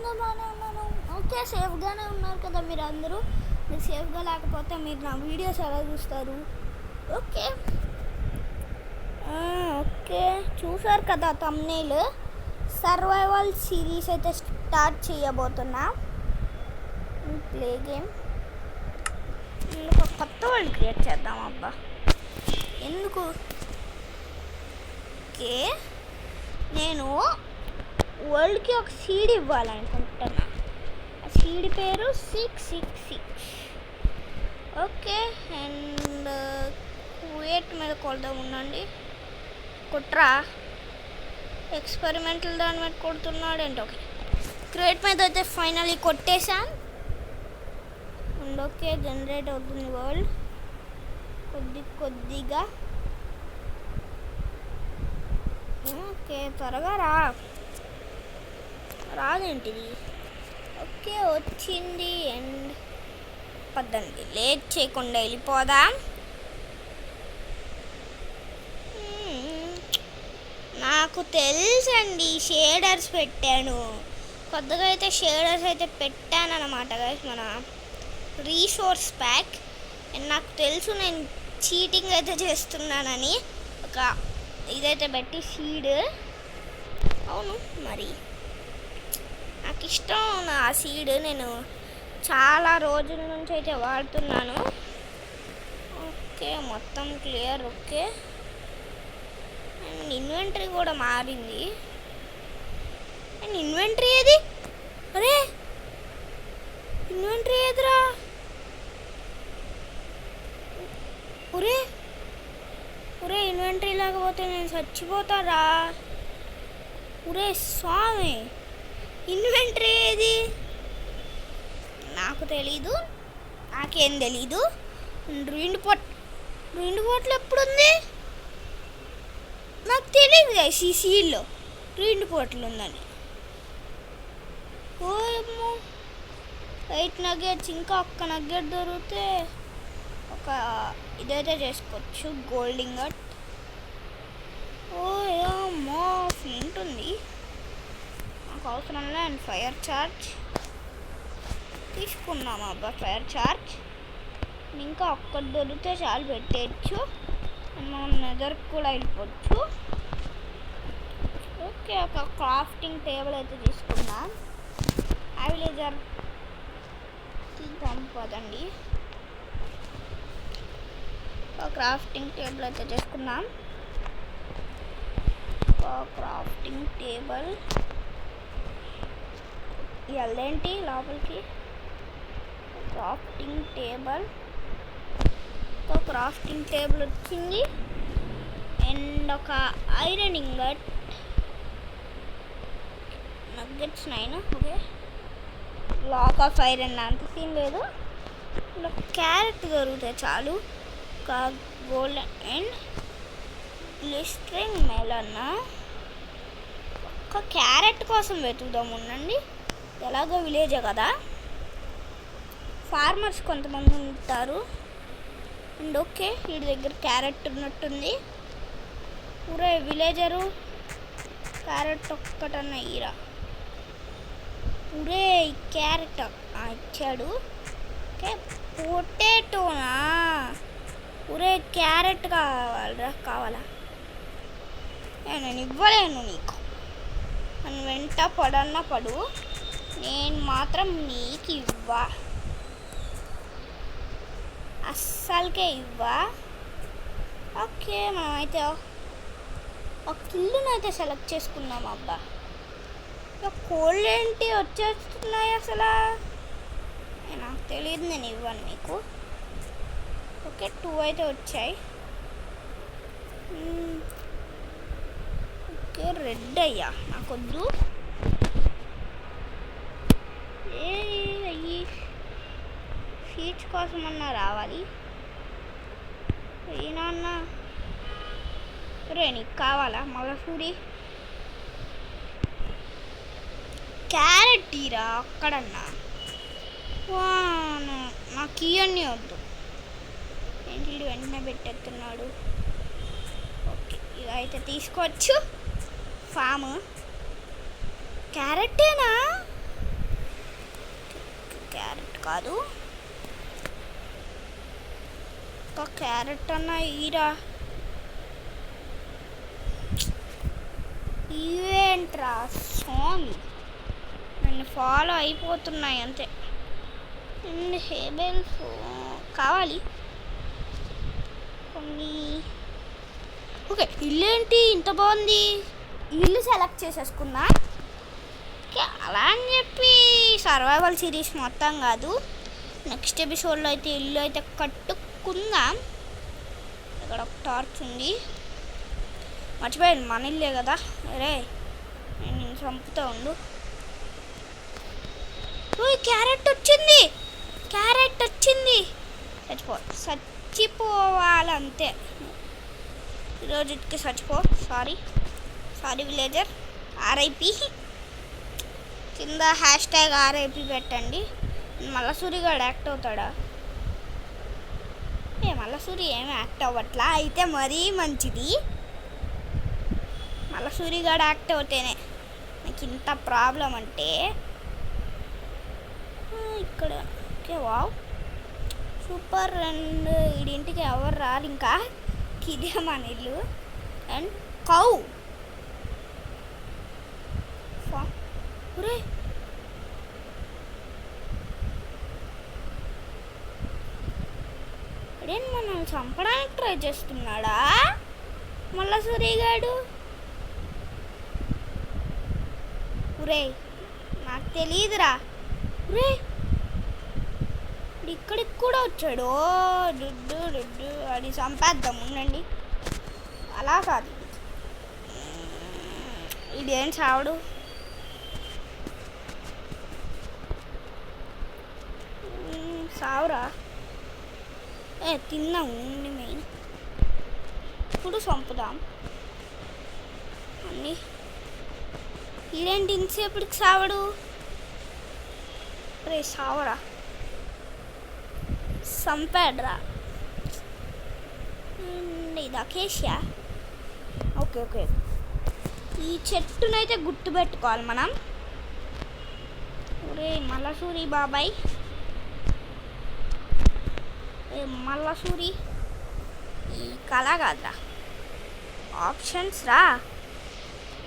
నేను బాగానే ఉన్నాను. ఓకే, సేఫ్గానే ఉన్నారు కదా మీరు అందరూ. మీరు సేఫ్గా లేకపోతే మీరు నా వీడియోస్ ఎలా చూస్తారు? ఓకే ఓకే, చూసారు కదా థంబ్నెయిల్. సర్వైవల్ సిరీస్ అయితే స్టార్ట్ చేయబోతున్నా. Play game. ఒక కొత్త వరల్డ్ క్రియేట్ చేద్దాం అబ్బా. ఎందుకు? ఓకే, నేను వరల్డ్కి ఒక సీడ్ ఇవ్వాలనుకుంటున్నా. ఆ సీడ్ పేరు 666. ఓకే, అండ్ క్రియేట్ మీద కొడదాం. ఉండండి, కుట్రా ఎక్స్పెరిమెంటల్ దాని మీద కొడుతున్నాడు ఏంటి. ఓకే, క్రియేట్ మీద అయితే ఫైనల్లీ కొట్టేశాను. అండ్ ఓకే, జనరేట్ అవుతుంది వరల్డ్ కొద్దిగా. ఓకే, త్వరగా రాదేంటిది. ఓకే, వచ్చింది. అండ్ పద్దండి, లేట్ చేయకుండా వెళ్ళిపోదాం. నాకు తెలుసండి, షేడర్స్ పెట్టాను. కొత్తగా అయితే షేడర్స్ అయితే పెట్టాను అన్నమాట గైస్, మన రీసోర్స్ ప్యాక్. అండ్ నాకు తెలుసు నేను చీటింగ్ అయితే చేస్తున్నానని ఒక ఇదైతే పెట్టి సీడ్. అవును, మరి నాకు ఇష్టం ఆ సీడ్. నేను చాలా రోజుల నుంచి అయితే వాడుతున్నాను. ఓకే, మొత్తం క్లియర్. ఓకే, అండ్ ఇన్వెంటరీ కూడా మారింది. అండ్ ఇన్వెంటరీ ఏది? అరే, ఇన్వెంటరీ ఏదిరా? ఒరే ఇన్వెంటరీ లేకపోతే నేను చచ్చిపోతారా? ఒరే స్వామి, ఇన్వెంటరీ ఏది? నాకు తెలీదు, నాకేం తెలీదు. రెండు పోట్లు ఎప్పుడుంది? నాకు తెలియదు కదా ఈ సీల్లో రెండు పోట్లు ఉందని. ఓమో, 8 నగ్గెట్స్. ఇంకా ఒక్క నగ్గెట్ దొరికితే ఒక ఇదైతే చేసుకోవచ్చు, గోల్డ్ ఇంగట్. ఓమో, ఫ్లింట్ ఉంది, నాకు అవసరం లే. అండ్ ఫైర్ చార్జ్ తీసుకున్నాము అబ్బా. ఫైర్ చార్జ్ ఇంకా ఒక్కటి దొరికితే చాలు, పెట్టేయచ్చు. మనం నెదర్కి కూడా వెళ్ళిపోవచ్చు. ఓకే, ఒక క్రాఫ్టింగ్ టేబుల్ అయితే తీసుకున్నాం. ఆ విలేజర్ పదండి, ఒక క్రాఫ్టింగ్ టేబుల్ అయితే చేసుకున్నాం. క్రాఫ్టింగ్ టేబుల్ ఇదేంటి లోపలికి? క్రాఫ్టింగ్ టేబుల్ వచ్చింది. అండ్ ఒక iron ingot, nuggets 9. Okay, black of iron అంత సీన్ లేదు. ఇలా క్యారెట్ దొరుకుతాయి చాలు. ఒక గోల్డ్ అండ్ గ్లిస్టరింగ్ మెలన్. ఒక క్యారెట్ కోసం వెతుకుదాం. ఉండండి, ఎలాగో విలేజే కదా, ఫార్మర్స్ కొంతమంది ఉంటారు. అండ్ ఓకే, వీడి దగ్గర క్యారెట్ ఉన్నట్టుంది. ఊరే విలేజరు, క్యారెట్ ఒక్కటన్నా ఇరా. ఊరే క్యారెట్ ఇచ్చాడు. ఓకే, పొటాటోనా? ఊరే క్యారెట్ కావాలా? నేను ఇవ్వలేను నీకు. నన్ను వెంట పడు, నేను మాత్రం నీకు ఇవ్వా, అస్సలకే ఇవ్వా. ఓకే, మనమైతే ఒక కిల్లును అయితే సెలెక్ట్ చేసుకున్నాం అబ్బా. కోల్డ్ ఏంటి వచ్చేస్తున్నాయి అసలు? నాకు తెలియదు, నేను ఇవ్వను మీకు. ఓకే, 2 అయితే వచ్చాయి. ఓకే, రెడ్ అయ్యా, నాకొద్దు. అయ్యి సీట్స్ కోసం అన్నా రావాలి. ఏనా రే, నీకు కావాలా మగసూరి? క్యారెట్ తీరా అక్కడన్నా. నాకు ఇవన్నీ వద్దు. ఏంటి వెంటనే పెట్టేస్తున్నాడు. ఓకే, ఇక అయితే తీసుకోవచ్చు. ఫామ్ క్యారెట్టేనా? కాదు. ఒక క్యారెట్ అన్న ఈరా. ఇవేంట్రా సాంగ్ నన్ను ఫాలో అయిపోతున్నాయి అంతే. హేబెల్స్ కావాలి కొన్ని. ఓకే, ఇల్లు ఇంత బాగుంది. ఇల్లు సెలెక్ట్ చేసేసుకున్నా. ఓకే, అలా అని చెప్పి సర్వైవల్ సిరీస్ మొత్తం కాదు, నెక్స్ట్ ఎపిసోడ్లో అయితే ఇల్లు అయితే కట్టుకుందాం. ఇక్కడ ఒక టార్చ్ ఉంది. మర్చిపోయాను, మన ఇల్లే కదా. అరే నేను చంపుతూ ఉండు. క్యారెట్ వచ్చింది. చచ్చిపోవాలంతే. ఈరోజుకి చచ్చిపో. Sorry villager. ఆర్ఐపి కింద #RIP పెట్టండి. మళ్ళా సూరిగాడు యాక్ట్ అవుతాడా? మళ్ళా సూరి ఏమి యాక్ట్ అవ్వట్లా, అయితే మరీ మంచిది. మళ్ళా సూరిగాడు యాక్ట్ అవుతేనే నాకు ఇంత ప్రాబ్లం. అంటే ఇక్కడ ఓకే, వావ్ సూపర్. అండ్ వీడింటికి ఎవరు రారు ఇంకా, ఇదే మన ఇల్లు. అండ్ కౌ ఇదేంటి మనల్ని చంపడానికి ట్రై చేస్తున్నాడా మళ్ళా సూరిగాడు? ఒరే నాకు తెలియదురా. ఒరే ఇక్కడికి కూడా వచ్చాడు. డుడ్డు అది చంపేద్దాం ఉండండి. అలా కాదు, ఇదేం చావడు. సావురా. తిన్నాం ఉండి మెయిన్. ఇప్పుడు చంపుదాం అన్నీ. ఇదేంటి ఇంతసేపటికి సావడు? రే సావరా, చంపాడ్రా. ఇది అకేషియా. ఓకే, ఈ చెట్టునైతే గుర్తుపెట్టుకోవాలి మనం. ఒరే మల్లసూరి బాబాయ్, మల్లసూరి ఈ కళ కాదురా, ఆప్షన్స్ రా.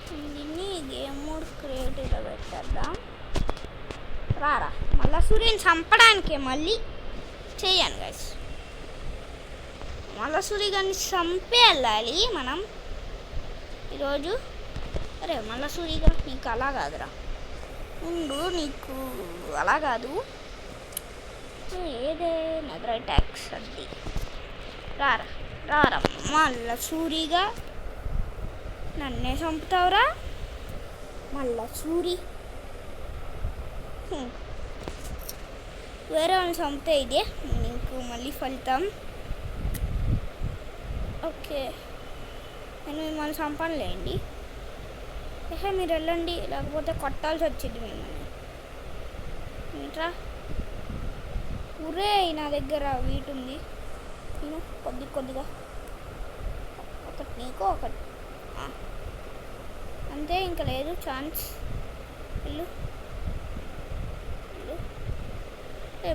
దీన్ని గేమ్ మోడ్ క్రియేటివ్లో పెట్టేద్దాం. రారా మల్లసూరిని చంపడానికే మళ్ళీ చెయ్యాను గైస్. మల్లసూరి గారిని చంపే వెళ్ళాలి మనం ఈరోజు. అరే మల్లసూరిగా నీకు అలా కాదురా, ఉండు, నీకు అలా కాదు. ఏదే నెదర్ అటాక్స్ అది. రారా మల్లసూరిగా నన్నే చంపుతావురా మల్లసూరి. వేరే వాళ్ళని చంపితే ఇదే నీకు మళ్ళీ ఫలితం. ఓకే, నేను మిమ్మల్ని చంపనులేండి. మీరు వెళ్ళండి, లేకపోతే కొట్టాల్సి వచ్చింది మిమ్మల్ని. ఏంట్రా? ఊరే నా దగ్గర వీట్ ఉంది. నేను కొద్దిగా ఒకటి నీకు ఒకటి అంతే, ఇంకా లేదు ఛాన్స్. వెళ్ళు.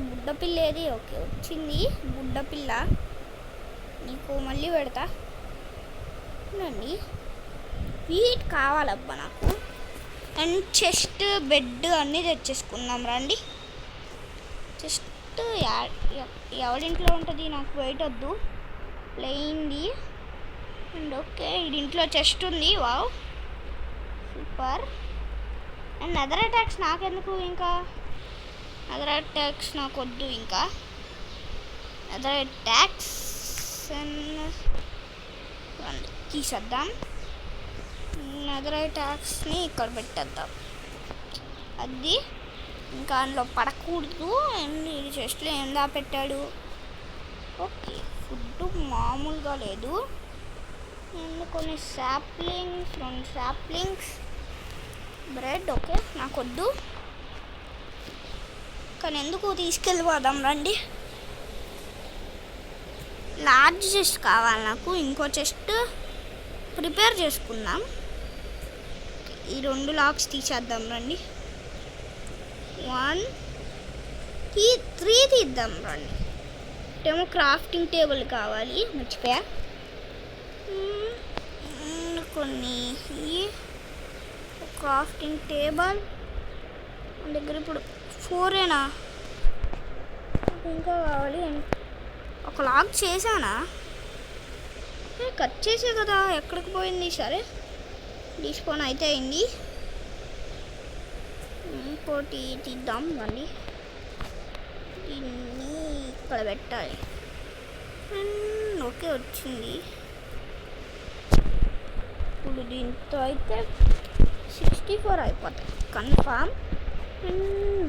బుడ్డపిల్ల ఏది? ఓకే వచ్చింది బుడ్డపిల్ల, నీకు మళ్ళీ పెడతా నండి. వీట్ కావాలబ్బా నాకు. అండ్ చెస్ట్ బెడ్ అన్నీ తెచ్చేసుకుందాం రండి. చెస్ట్ ఎవరింట్లో ఉంటుంది, నాకు వెయిట్ వద్దు, ప్లెయిన్ది. అండ్ ఓకే, ఇంట్లో చెస్ట్ ఉంది. Wow super. And other attacks నాకెందుకు, ఇంకా అదర్ అటాక్స్ నాకు వద్దు. ఇంకా అదర్ అటాక్స్ తీసేద్దాం. అదర్ అటాక్స్ని ఇక్కడ పెట్టేద్దాం. అది ఇంకా అందులో పడకూడదు. అండ్ ఇది చెస్ట్లో ఏం పెట్టాడు? ఓకే, ఫుడ్ మామూలుగా లేదు. అండ్ కొన్ని సాప్లింగ్స్, 2 సాప్లింగ్స్, బ్రెడ్. ఓకే నాకు వద్దు, కానీ ఎందుకు తీసుకెళ్ళిపోదాం రండి. లార్జ్ చెస్ట్ కావాలి నాకు. ఇంకో చెస్ట్ ప్రిపేర్ చేసుకుందాం. ఈ 2 లాక్స్ తీసేద్దాం రండి. 1 త్రీ తీద్దాం రండి. ఏమో క్రాఫ్టింగ్ టేబుల్ కావాలి, మర్చిపోయా. కొన్ని క్రాఫ్టింగ్ టేబుల్ మన దగ్గర ఇప్పుడు 4ఏనా, ఇంకా కావాలి. ఒక లాగ్ చేశానా, కట్ చేసే కదా, ఎక్కడికి పోయింది? సరే డిస్పోన్ అయితే అయింది. ఇంకోటి తీద్దాం రండి. దీన్ని ఇక్కడ పెట్టాలి. ఓకే వచ్చింది. ఇప్పుడు దీంతో అయితే 64 అయిపోతాయి కన్ఫామ్.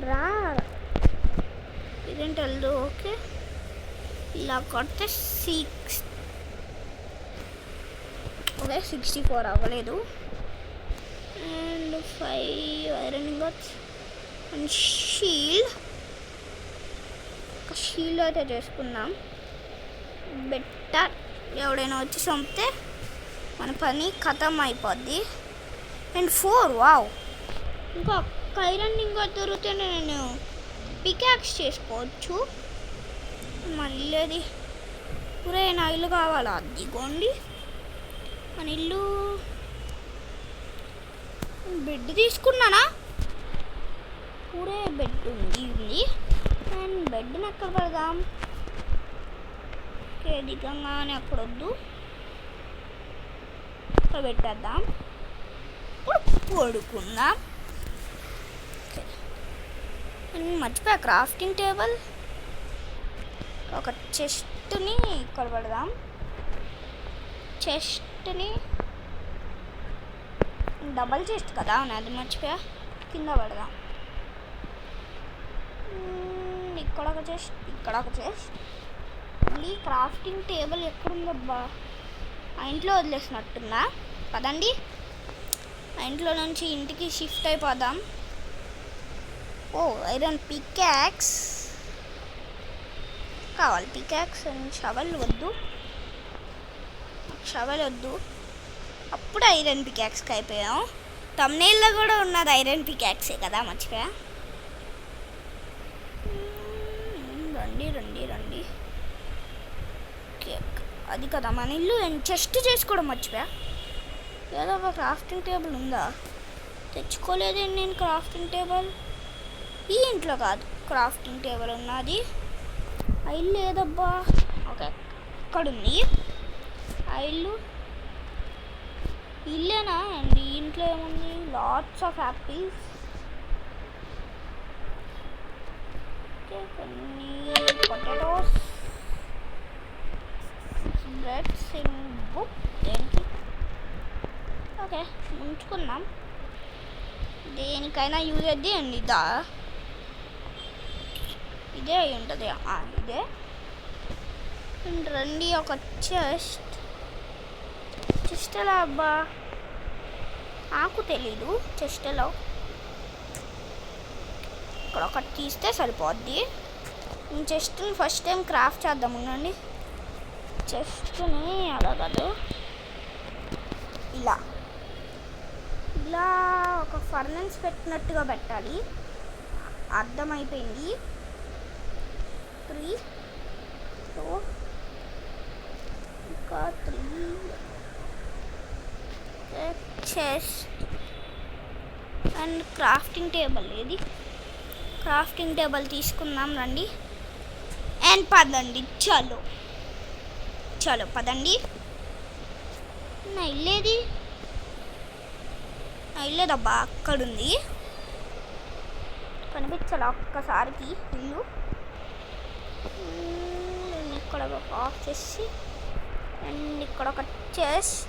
రా ఇదేంటి వెళ్దు. ఓకే ఇలా కొడితే 64 అవ్వలేదు. అండ్ 5 ఐరన్ ఇంగోట్స్ అండ్ షీల్డ్ అయితే చేసుకుందాం. బెటర్, ఎవడైనా వచ్చి చంపితే మన పని ఖతం అయిపోద్ది. అండ్ 4 వావ్, ఇంకా ఐరన్ ఇంగోట్ దొరికితే నేను పికాక్స్ చేసుకోవచ్చు. మళ్ళీ అది ఊరే నా ఇల్లు కావాలా? అదిగోండి మన ఇల్లు. బెడ్ తీసుకున్నానా? ఊరే బెడ్ ఉంది. అండ్ బెడ్ని ఎక్కడ పెడదాం? దిగంగానే అక్కడ వద్దు, అక్కడ పెట్టేద్దాం. పడుకుందాం. మర్చిపోయా క్రాఫ్టింగ్ టేబుల్. ఒక చెస్ట్ని ఇక్కడ పెడదాం. చెస్ట్ని డబల్ చెస్ట్ కదా, అది మర్చిపోయా, కింద పెడదాం. ఇక్కడ ఒక చెస్ట్, ఇక్కడ ఒక చెస్ట్. మళ్ళీ క్రాఫ్టింగ్ టేబుల్ ఎక్కడుందబ్బా? ఆ ఇంట్లో వదిలేసినట్టున్నా. పదండి ఆ ఇంట్లో నుంచి ఇంటికి షిఫ్ట్ అయిపోదాం. ఓ ఐరన్ పికాక్స్ కావాలి. పికాక్స్ అండ్ షవల్ వద్దు, షవల్ వద్దు. అప్పుడు ఐరన్ పికాక్స్కి అయిపోయాం. తమ్నేల్లో కూడా ఉన్నది ఐరన్ పికాక్సే కదా, మర్చిపోయా. రండి రండి రండి. అది కదా మన ఇల్లు. అండ్ చెస్ట్ చేసుకోవడం మర్చిపోయా. ఏదో ఒక క్రాఫ్టింగ్ టేబుల్ ఉందా? తెచ్చుకోలేదండి నేను క్రాఫ్టింగ్ టేబుల్. ఈ ఇంట్లో కాదు క్రాఫ్టింగ్ టేబుల్ ఉన్నది. ఆ ఇల్లు ఏదబ్బా? ఓకే ఇక్కడుంది ఆ ఇల్లు. ఇల్లేనా? అండ్ ఈ ఇంట్లో ఏముంది? Lots of apples. ఓకే కొన్ని పొటాటోస్, బ్రెడ్స్ ఇన్ బుక్. దేనికి? ఓకే ఉంచుకుందాం, దేనికైనా యూజ్ అయ్యి. అండి ఇదే అయి ఉంటుంది. ఇదే. అండ్ రండి ఒక చెస్ట్ ఎలా అబ్బా? నాకు తెలీదు చెస్ట్ ఎలా. ఇక్కడ ఒకటి తీస్తే సరిపోద్ది. చెస్ట్ని ఫస్ట్ టైం క్రాఫ్ట్ చేద్దాం. ఉండండి, చెస్ట్ని అలా కాదు, ఇలా ఇలా ఒక ఫర్నెన్స్ పెట్టినట్టుగా పెట్టాలి. అర్థమైపోయింది. 3 4 ఇంకా 3 చెస్ట్ అండ్ క్రాఫ్టింగ్ టేబుల్. ఏది? క్రాఫ్టింగ్ టేబుల్ తీసుకుందాం రండి. అండ్ పదండి, చలో చలో పదండి. నా ఇల్లేది? నా ఇల్లేదబ్బా, అక్కడుంది. కనిపించాలి ఒక్కసారికి ఇల్లు. ఇక్కడ ఒక ఆఫ్ చేసి అండ్ ఇక్కడ ఒక చెస్ట్.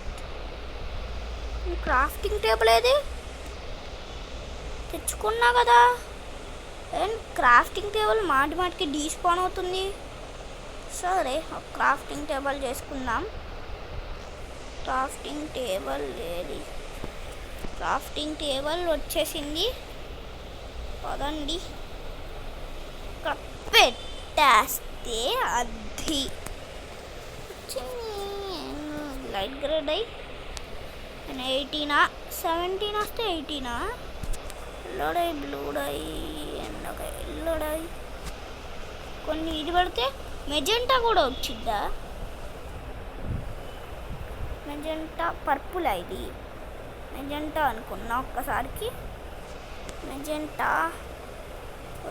క్రాఫ్టింగ్ టేబుల్ ఏది? తెచ్చుకున్నా కదా. అండ్ క్రాఫ్టింగ్ టేబుల్ మాటికి డీస్పాన్ అవుతుంది. సరే ఒక క్రాఫ్టింగ్ టేబుల్ చేసుకుందాం. క్రాఫ్టింగ్ టేబుల్ ఏది? క్రాఫ్టింగ్ టేబుల్ వచ్చేసింది. పదండి ఇక్కడ పెట్టేస్తే అది లైట్ గ్రేడ్ అయ్యి 18 17 వస్తే 18 yellow dye, blue dye and ఒక ఎల్లో డై కొన్ని ఇది పడితే మెజెంటా కూడా వచ్చిద్దా? మెజెంటా పర్పుల్ ఇది మెజెంటా అనుకున్నా ఒక్కసారికి. మెజెంటా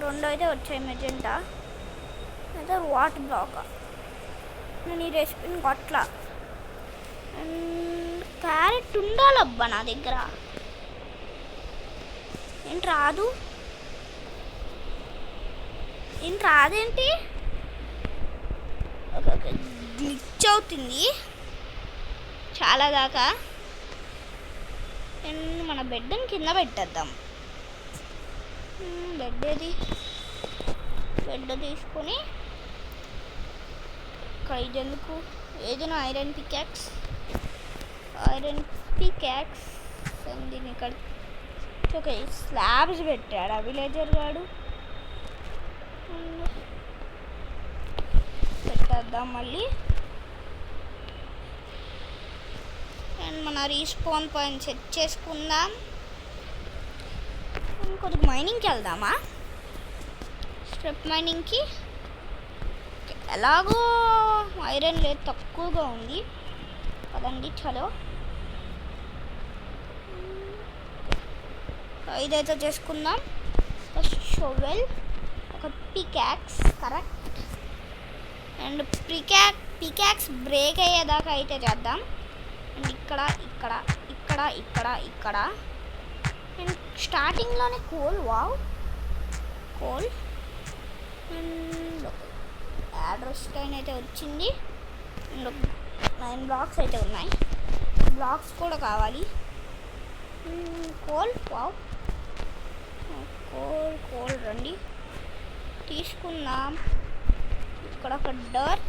2 అయితే వచ్చాయి. మెజెంటా అయితే వాటర్ బ్లాక్. నేను ఈ రెసిపీని కొట్లా. క్యారెట్ ఉండాలబ్బా నా దగ్గర. ఏంటి రాదేంటి? ఓకే గ్లిచ్ అవుతుంది చాలా దాకా. మన బెడ్ని కింద పెట్టేద్దాం. బెడ్ తీసుకొని ఇక్కడ ఇదెందుకు? ఏదైనా ఐరన్ పికాక్స్ దీన్ని ఇక్కడ ఓకే స్లాబ్స్ పెట్టాడు ఆ విలేజర్ గాడు. పెట్టేద్దాం మళ్ళీ. అండ్ మన రీస్పాన్ పాయింట్ సెట్ చేసుకుందాం. కొద్దిగా మైనింగ్కి వెళ్దామా? స్ట్రిప్ మైనింగ్కి. ఎలాగో ఐరన్ లేదు, తక్కువగా ఉంది కదండి. చలో ఇదైతే చేసుకుందాం. ఒక షోవెల్, ఒక peacocks correct. And peacocks break అయ్యేదాకా అయితే చేద్దాం. అండ్ ఇక్కడ అండ్ స్టార్టింగ్లోనే కోల్ అండ్ యాడ్రోస్టైన్ అయితే వచ్చింది. అండ్ 9 బ్లాక్స్ అయితే ఉన్నాయి. బ్లాక్స్ కూడా కావాలి. కోల్ రండి తీసుకుందాం. ఇక్కడ ఒక డర్ట్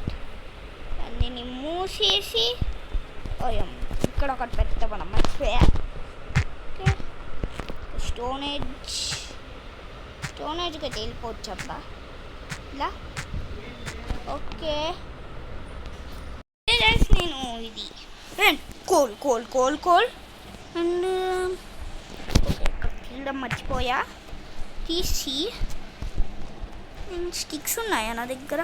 దీన్ని మూసేసి ఇక్కడ ఒకటి పెడతా మనం మర్చిపోయా. ఓకే స్టోనేజ్కి అయితే వెళ్ళిపోవచ్చు అబ్బా ఇలా. ఓకే నేను ఇది కోల్ అండ్ ఓకే ఇక్కడ తీయడం మర్చిపోయా. తీసి స్టిక్స్ ఉన్నాయా నా దగ్గర?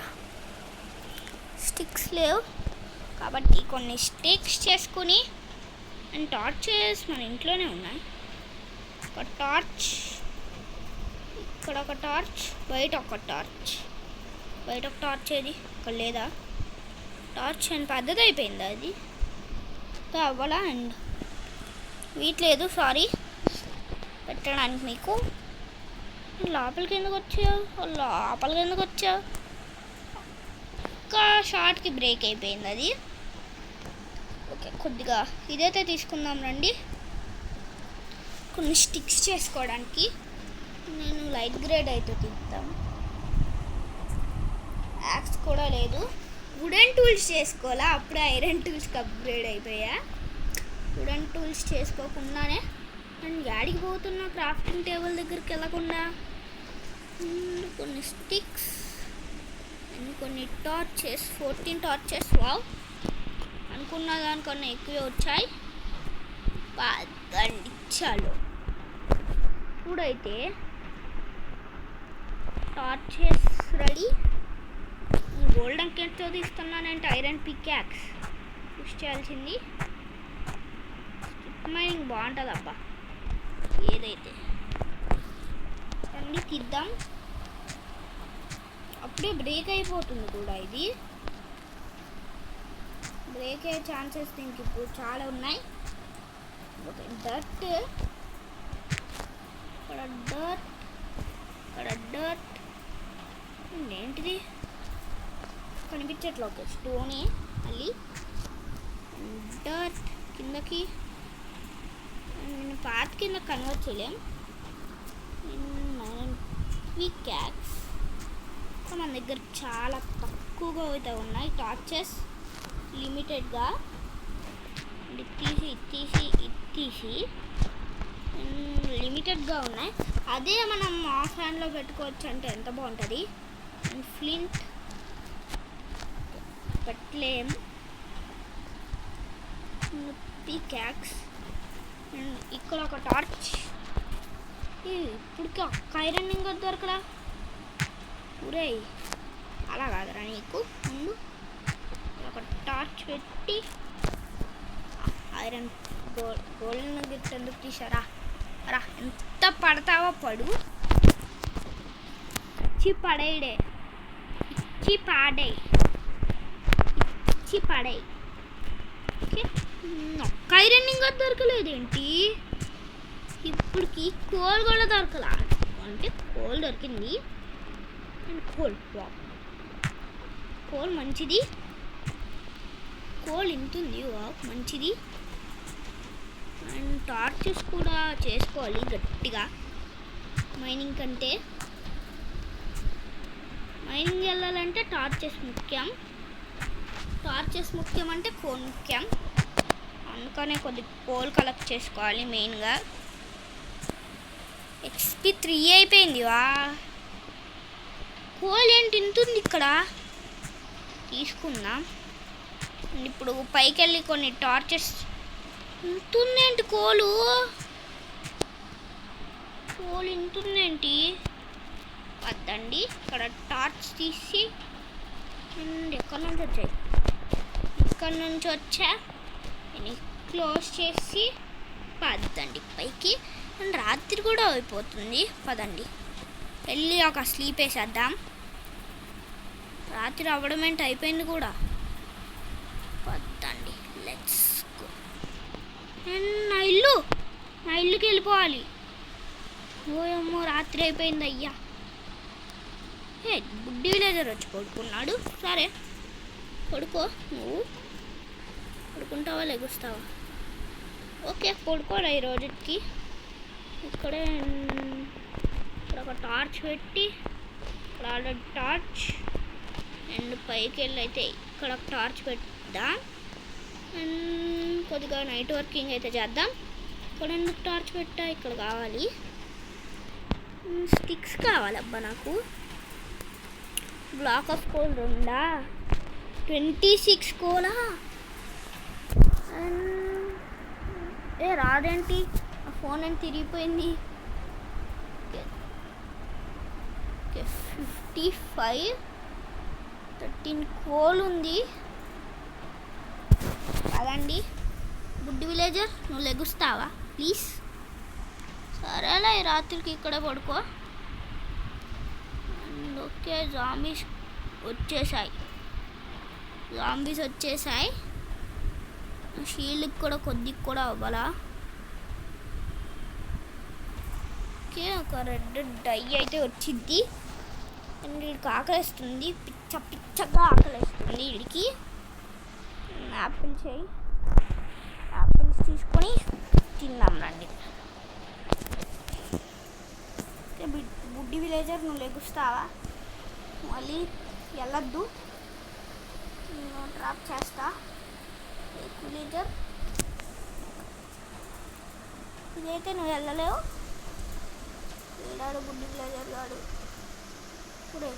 స్టిక్స్ లేవు కాబట్టి కొన్ని స్టిక్స్ చేసుకుని అండ్ టార్చెస్ మన ఇంట్లోనే ఉన్నాయి. ఒక టార్చ్, ఇక్కడ ఒక టార్చ్, బయట ఒక టార్చ్ ఏది? ఇక్కడ లేదా టార్చ్? అని పెద్దది అయిపోయింది అది అవ్వాలా. అండ్ వీట్ లేదు సారీ పెట్టడానికి మీకు. లోపలికి ఎందుకు వచ్చావు? ఒక్క షార్ట్కి బ్రేక్ అయిపోయింది అది. ఓకే కొద్దిగా ఇదైతే తీసుకుందాం రండి. కొన్ని స్టిక్స్ చేసుకోవడానికి నేను లైట్ గ్రేడ్ అయితే తీద్దాం. యాక్స్ కూడా లేదు. వుడెన్ టూల్స్ చేసుకోవాలా? అప్పుడే ఐరన్ టూల్స్కి అప్గ్రేడ్ అయిపోయా. వుడెన్ టూల్స్ చేసుకోకుండానే నేను యాడికి పోతున్నా? క్రాఫ్టింగ్ టేబుల్ దగ్గరికి వెళ్ళకుండా. కొన్ని స్టిక్స్ అండ్ కొన్ని టార్చెస్, 14 టార్చెస్. వావ్ అనుకున్న దానికన్నా ఎక్కువే వచ్చాయి. చలో ఇప్పుడైతే టార్చెస్ రెడీ. గోల్డెన్ కెట్తో తీస్తున్నానంటే ఐరన్ పికాక్స్ యూస్ చేయాల్సింది. స్ట్రిప్ మైనింగ్ బాగుంటుంది అబ్బా ఏదైతే. అన్నీ తీద్దాం. అప్పుడే బ్రేక్ అయిపోతుంది కూడా. ఇది బ్రేక్ అయ్యే ఛాన్సెస్ దీనికి ఇప్పుడు చాలా ఉన్నాయి. ఓకే డర్ట్, ఇక్కడ డర్ట్ ఏంటిది కనిపించట్లే. ఓకే స్టోనే మళ్ళీ డర్ట్ కిందకి. నేను పాత్ కింద కన్వర్ట్ చేయలేం. పికాక్స్ మన దగ్గర చాలా తక్కువగా అయితే ఉన్నాయి. టార్చెస్ లిమిటెడ్గా. ఇది తీసి లిమిటెడ్గా ఉన్నాయి. అదే మనం ఆఫ్ హ్యాండ్లో పెట్టుకోవచ్చు అంటే ఎంత బాగుంటుంది. అండ్ ఫ్లింట్ పెట్టలేం. పికాక్స్ అండ్ ఇక్కడ ఒక టార్చ్. ఇప్పటికి ఒక్క ఐరన్ ఇంకా దొరకడా? ఊరే అలా కాదురా నీకు ముందు ఒక టార్చ్ పెట్టి ఐరన్ గోల్డ్ గిఫ్ట్ ఎందుకు తీసారా రా, ఎంత పడతావో పడు, ఇచ్చి పడేయడే, ఇచ్చి పాడేయి, ఇచ్చి పడేయి. ఓకే, ఒక్క ఐరన్ ఇంకా దొరకలేదేంటి ఇప్పటికి? కోల్ కూడా దొరకలా, అంటే కోల్ దొరికింది అండ్ కోల్ మంచిది, కోల్ ఇంతుంది మంచిది. అండ్ టార్చెస్ కూడా చేసుకోవాలి గట్టిగా, మైనింగ్ కంటే. మైనింగ్ వెళ్ళాలంటే టార్చెస్ ముఖ్యం, టార్చెస్ ముఖ్యం అంటే కోల్ ముఖ్యం. అందుకనే కొద్ది కోల్ కలెక్ట్ చేసుకోవాలి మెయిన్గా. XP 3 అయిపోయింది వా. కోల్ ఏంటి ఇంతుంది ఇక్కడ, తీసుకుందాం. ఇప్పుడు పైకి వెళ్ళి కొన్ని టార్చెస్. ఇంతుందేంటి కోలు, కోల్ ఇంతుందేంటి? వద్దండి, ఇక్కడ టార్చ్ తీసి. అండ్ ఎక్కడి నుంచి వచ్చాయి? ఇక్కడ నుంచి వచ్చా, నేను క్లోజ్ చేసి పదండి పైకి. అండ్ రాత్రి కూడా అయిపోతుంది, పదండి వెళ్ళి ఒక స్లీప్ వేసేద్దాం. రాత్రి అవ్వడం ఏంటి, అయిపోయింది కూడా. పదండి, లెట్స్ గో. నా ఇల్లుకి వెళ్ళిపోవాలి. ఓయమ్మో, రాత్రి అయిపోయింది అయ్యా. బుడ్డి విలేజర్ వచ్చి పడుకున్నాడు. సరే పడుకో, నువ్వు పడుకుంటావా లెగుస్తావా? ఓకే పడుకోరా ఈ రోజుకి. ఇక్కడ ఒక టార్చ్ పెట్టి, ఇక్కడ ఆల్రెడీ టార్చ్. అండ్ పైకి వెళ్ళి అయితే ఇక్కడ ఒక టార్చ్ పెడదాం. అండ్ కొద్దిగా నైట్ వర్కింగ్ అయితే చేద్దాం. ఇక్కడ ఎందుకు టార్చ్ పెట్టా, ఇక్కడ కావాలి స్టిక్స్ కావాలబ్బా నాకు. బ్లాక్ ఆఫ్ కోల్ 26 కోలా. రాదేంటి, ఆ ఫోన్ అని తిరిగిపోయింది. 55 13 కోల్ ఉంది. అదండి బుడ్డి విలేజర్, నువ్వు లెగుస్తావా ప్లీజ్? సరేలా, ఈ రాత్రికి ఇక్కడే పడుకో. ఓకే, జాంబీస్ వచ్చేసాయి. షీల్డ్కి కూడా కొద్దిగా కూడా అవ్వాలా. ఓకే, ఒక రెడ్ డై అయితే వచ్చింది. అండ్ వీడికి ఆకలిస్తుంది, పిచ్చగా ఆకలిస్తుంది వీడికి. యాపిల్స్ తీసుకొని తిన్నాం రండి. ఓకే, బుడ్డి విలేజర్ నువ్వు లెగుస్తావా? మళ్ళీ వెళ్ళొద్దు, నేను డ్రాప్ చేస్తా. విలేజర్ ఇదైతే నువ్వు వెళ్ళలేవు. వెళ్ళాడు బుడ్డి విలేజర్ గాడు. ఇప్పుడే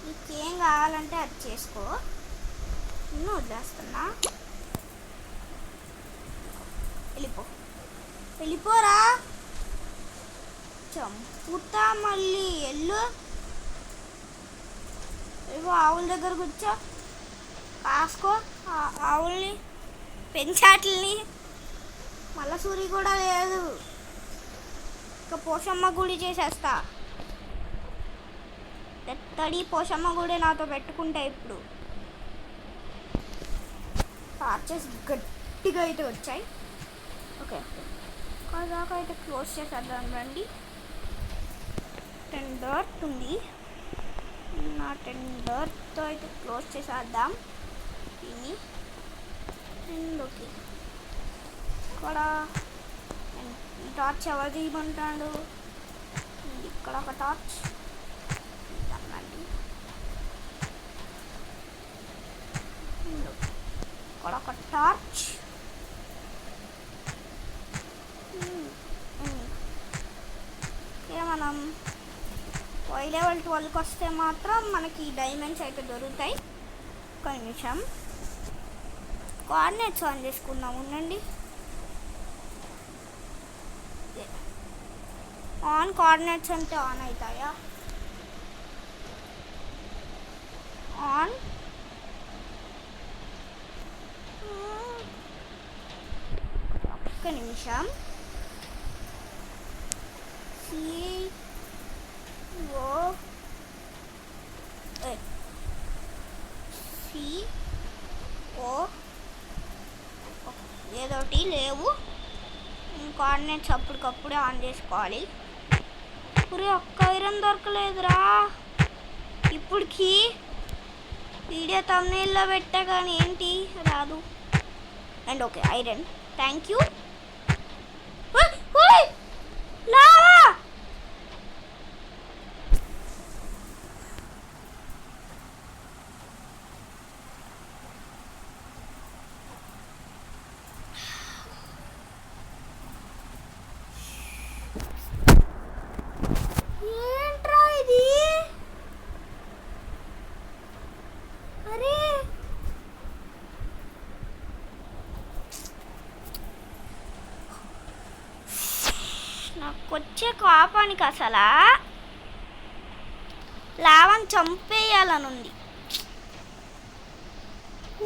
నీకేం కావాలంటే అది చేసుకో, నిన్ను వదిలేస్తున్నా. వెళ్ళిపోరా, చంపుతా మళ్ళీ. ఏవో ఆవుల దగ్గర కూర్చో, కాసుకో ఆవుల్ని, పెంచాట్లని. మళ్ళా సూరి కూడా లేదు, ఇక పోషమ్మ గుడి చేసేస్తా. ఎత్తడి పోషమ్మ గుడి నాతో పెట్టుకుంటే ఇప్పుడు టార్చెస్ గట్టిగా అయితే వచ్చాయి. ఓకే, కాదాకా అయితే క్లోజ్ చేసేద్దాం రండి. 10 డర్ట్ ఉంది, నా 10 డర్ట్తో అయితే క్లోజ్ చేసేద్దాం దీన్ని. అండ్ ఓకే, ఇక్కడ టార్చ్ ఎవరు తీయమంటాడు? ఇక్కడ ఒక టార్చ్ రండి. ఇక్కడ ఒక టార్చ్. మనం లెవెల్ 12కి వస్తే మాత్రం మనకి డైమండ్స్ అయితే దొరుకుతాయి. ఒక నిమిషం, కోఆర్డినేట్స్ ఆన్ చేసుకుందాం ఉండండి. ఆన్ కోఆర్డినేట్స్ అంటే ఆన్ అవుతాయా? ఆన్ ఒక్క నిమిషం. ఏదోటి లేవు. కోఆర్డినేట్స్ అప్పటికప్పుడే ఆన్ చేసుకోవాలి. ఒరే ఒక్క ఐరన్ దొరకలేదురా ఇప్పటికి. వీడియో తమ్నెయిల్లో పెట్టా కానీ ఏంటి రాదు. And okay iron, thank you. Lava ఏంట్రా ఇది? అరే నాకు వచ్చే కోపానికి అసలు లావాని చంపేయాలనుంది.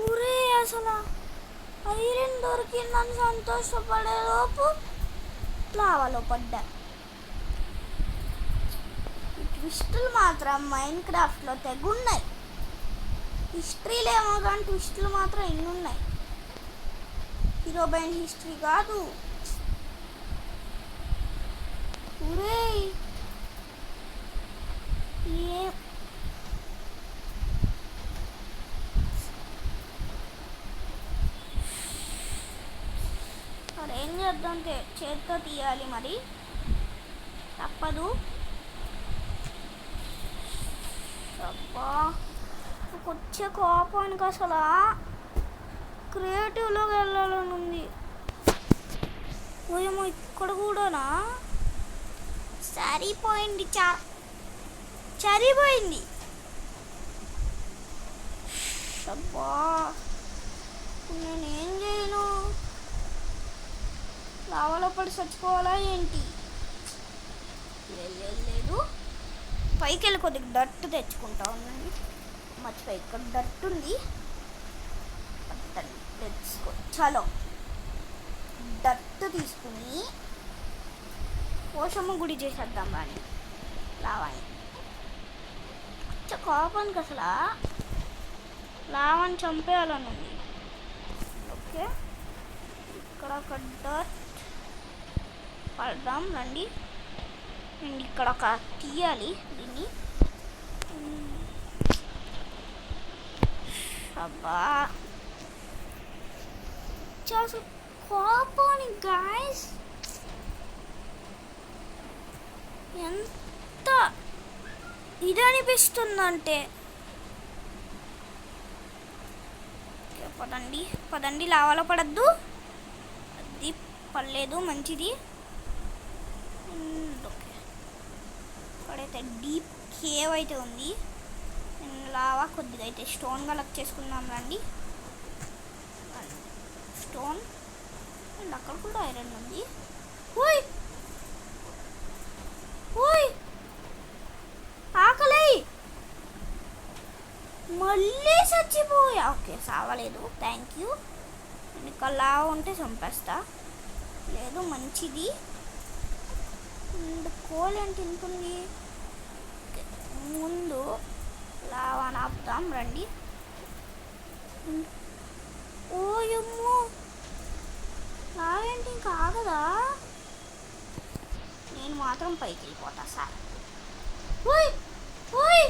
ఊరే అసలు ఐరన్ దొరికిందని సంతోషపడేలోపు లావాలో పడ్డా. ట్విస్టులు మాత్రం మైండ్ క్రాఫ్ట్లో తెగున్నాయి. హిస్టరీలో ఏమో కానీ ట్విస్టులు మాత్రం ఎన్ని ఉన్నాయి. హీరో బైండ్ హిస్టరీ కాదు. ఊరే మరి ఏం చేద్దాం, చేతితో తీయాలి మరి తప్పదు. అబ్బా నాకు వచ్చే కోపానికి అసలు క్రియేటివ్లోకి వెళ్ళాలని ఉంది. ఓయేమో ఇక్కడ కూడానా? సరిపోయింది, సరిపోయింది. అబ్బా నేనేం చేయను? లావాలో పడి చచ్చిపోవాలా ఏంటి? లేదు, పైకి వెళ్ళి కొద్దిగా డట్టు తెచ్చుకుంటా ఉందండి. మర్చిపోయి ఇక్కడ డట్టు ఉంది. తెచ్చుకో. చలో డట్టు తీసుకుని పోషమ్మ గుడి చేసేద్దాం కానీ లావాని. కోపానికి అసలు లావాని చంపేయాలని ఉంది. ఓకే ఇక్కడ ఒక డట్ పడదాం రండి. అండ్ ఇక్కడ ఒక తీయాలి దీన్ని. అబ్బా అసలు కోపాని గాయస్ ఎంత ఇది అనిపిస్తుందంటే. పదండి లావాలో పడద్దు. అది పడలేదు, మంచిది. ఓకే ఇక్కడైతే డీప్ కేవ్ అయితే ఉంది. లావా కొద్దిగా అయితే స్టోన్ కలెక్ట్ చేసుకుందాం రండి. స్టోన్ అండ్ అక్కడ కూడా ఐరన్ ఉంది. ఓయ్ ఓయ్ ఆకలి మళ్ళీ చచ్చిపోయా. ఓకే సావలేదు, థ్యాంక్ యూ. ఇక్కడ లావా ఉంటే చంపేస్తా. లేదు మంచిది. కోల్ ఏంటి ఉంటుంది? ముందు లావాని ఆపుతాం రండి. ఓయమ్మో లావా ఏంటి ఇంకా ఆగదా? నేను మాత్రం పైకి వెళ్ళిపోతా సార్. ఓయ్ ఓయ్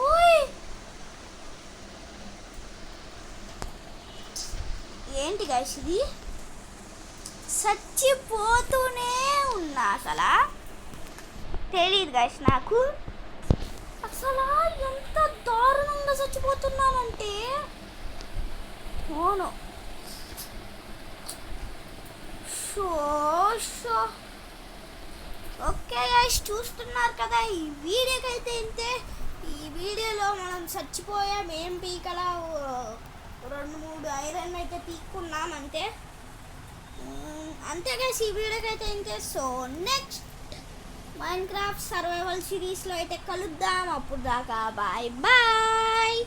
ఓయ్ ఏంటి గైస్ ఇది? చచ్చిపోతూనే ఉన్నా. అసలు తెలియదు గైస్ నాకు. అసలు ఎంత దారుణంగా చచ్చిపోతున్నానంటే అవును. ఓకే గైస్ చూస్తున్నారు కదా, ఈ వీడియోకి అయితే ఇంతే. ఈ వీడియోలో మనం చచ్చిపోయాం. ఏం పీకలా 2-3 ఐరన్ అయితే పీక్కున్నాం అంతే. అంతే గైస్ ఈ వీడియోకి అయితే ఇంతే. సో నెక్స్ట్ మైన్క్రాఫ్ట్ సర్వైవల్ సిరీస్లో అయితే కలుద్దాం. అప్పుడు దాకా బాయ్ బాయ్.